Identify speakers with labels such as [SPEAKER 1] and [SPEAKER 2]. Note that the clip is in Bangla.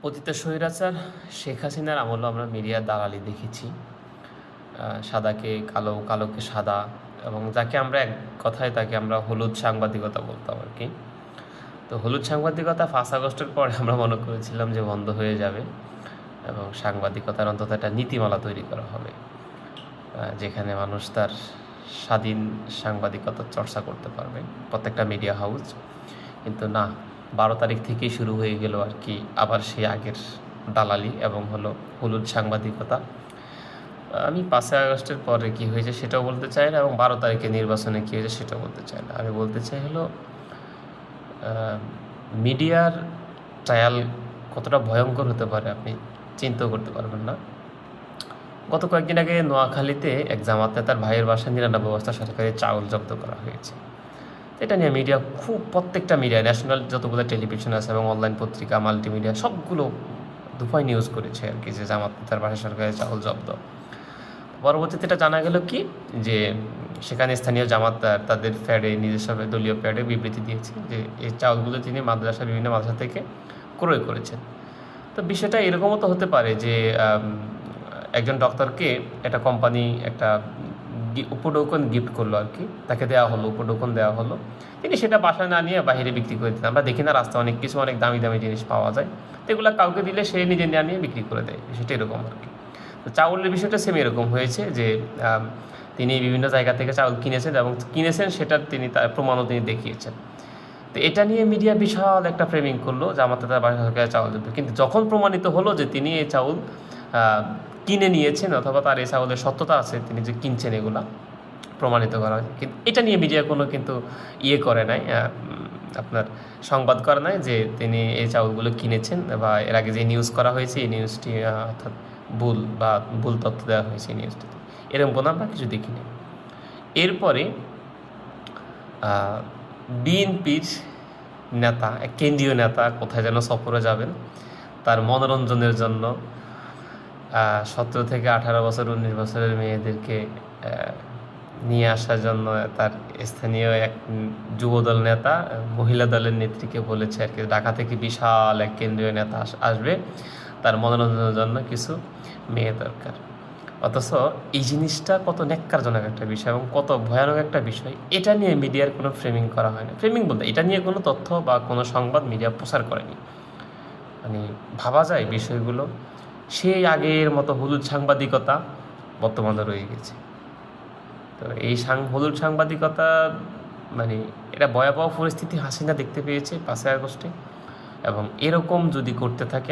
[SPEAKER 1] অতীতে স্বৈরাচার শেখ হাসিনার আমলেও আমরা মিডিয়ার দালালি দেখেছি। সাদাকে কালো, কালোকে সাদা, এবং যাকে আমরা এক কথায় তাকে আমরা হলুদ সাংবাদিকতা বলতাম আর কি। তো হলুদ সাংবাদিকতা 5 আগস্টের পরে আমরা মনে করেছিলাম যে বন্ধ হয়ে যাবে এবং সাংবাদিকতার অন্তত একটা নীতিমালা তৈরি করা হবে, যেখানে মানুষ তার স্বাধীন সাংবাদিকতার চর্চা করতে পারবে, প্রত্যেকটা মিডিয়া হাউস। কিন্তু না, 12 তারিখ থেকেই শুরু হয়ে গেল আর কি আবার সেই আগের দালালি এবং হলুদ সাংবাদিকতা। আমি 5 আগস্টের পরে কী হয়েছে সেটাও বলতে চাই না, এবং 12 তারিখে নির্বাচনে কী হয়েছে সেটাও বলতে চাই না। আমি বলতে চাই মিডিয়ার ট্রায়াল কতটা ভয়ঙ্কর হতে পারে আপনি চিন্তাও করতে পারবেন না। গত কয়েকদিন আগে নোয়াখালীতে এক জামাত নেতার ভাইয়ের বাসায় 99 বস্তা সরকারি চাউল জব্দ করা হয়েছে। এটা নিয়ে মিডিয়া প্রত্যেকটা মিডিয়া, ন্যাশনাল যতগুলো টেলিভিশন আছে এবং অনলাইন পত্রিকা, মাল্টিমিডিয়া সবগুলো দুপাই নিউজ করেছে আর কি, যে জামাত নেতার বাসায় সরকারি চাউল জব্দ। পরবর্তীতে এটা জানা গেল কি, যে সেখানে স্থানীয় জামাত তাদের প্যাডে, নিজস্ব দলীয় প্যাডে বিবৃতি দিয়েছে যে এই চাউলগুলো তিনি বিভিন্ন মাদ্রাসা থেকে ক্রয় করেছেন। তো বিষয়টা এরকমও তো হতে পারে যে একজন ডক্টরকে একটা কোম্পানি একটা উপঢৌকন গিফট করলো আর কি, তাকে দেওয়া হলো, উপঢৌকন দেওয়া হলো, তিনি সেটা বাসায় না নিয়ে বাইরে বিক্রি করে দিতেন। আমরা দেখি না রাস্তায় অনেক দামি দামি জিনিস পাওয়া যায়, তো এগুলো কাউকে দিলে সে নিজে নিয়ে বিক্রি করে দেয়, সেটা এরকম আর কি। তো চাউলের বিষয়টা সেম এরকম হয়েছে যে তিনি বিভিন্ন জায়গা থেকে চাউল কিনেছেন এবং সেটার তার প্রমাণও তিনি দেখিয়েছেন। তো এটা নিয়ে মিডিয়া বিশাল একটা ফ্রেমিং করলো, জামাতে তার বাসা সরকারের চাউল দেবে। কিন্তু যখন প্রমাণিত হলো যে তিনি এই চাউল কিনে নিয়েছেন অথবা তার এই চাউলের সত্যতা আছে, তিনি যে কিনছেন, এগুলা প্রমাণিত করা হয়। কিন্তু এটা নিয়ে মিডিয়া কোনো কিন্তু করে নাই, আপনার সংবাদ করে নাই যে তিনি এই চাউলগুলো কিনেছেন, বা এর আগে যে নিউজ করা হয়েছে এই নিউজটি অর্থাৎ ভুল তথ্য দেওয়া হয়েছে এই নিউজটিতে, এরকম কোনো আমরা কিছু দেখিনি। এরপরে বিএনপির নেতা, এক কেন্দ্রীয় নেতা কোথায় যেন সফরে যাবেন তার মনোরঞ্জনের জন্য, 17 থেকে 18 বছর 19 বছরের মেয়েদেরকে নিয়ে আসার জন্য তার স্থানীয় এক যুবদল নেতা মহিলা দলের নেত্রীকে বলেছে আর কি, ঢাকা থেকে বিশাল এক কেন্দ্রীয় নেতা আসবে, তার মনোরঞ্জনের জন্য কিছু মেয়ে দরকার। অথচ এই জিনিসটা কত ন্যাক্কারজনক একটা বিষয় এবং কত ভয়ানক একটা বিষয়, এটা নিয়ে মিডিয়ার কোনো ফ্রেমিং করা হয় না। ফ্রেমিং বলতে এটা নিয়ে কোনো তথ্য বা কোনো সংবাদ মিডিয়া প্রচার করেনি। মানে ভাবা যায় বিষয়গুলো, সেই আগের মতো হলুদ সাংবাদিকতা বর্তমানে রয়ে গেছে। তো এই হলুদ সাংবাদিকতা মানে এটা ভয়াবহ পরিস্থিতি হাসিনা দেখতে পেয়েছে 5 আগস্টে, এবং এরকম যদি করতে থাকে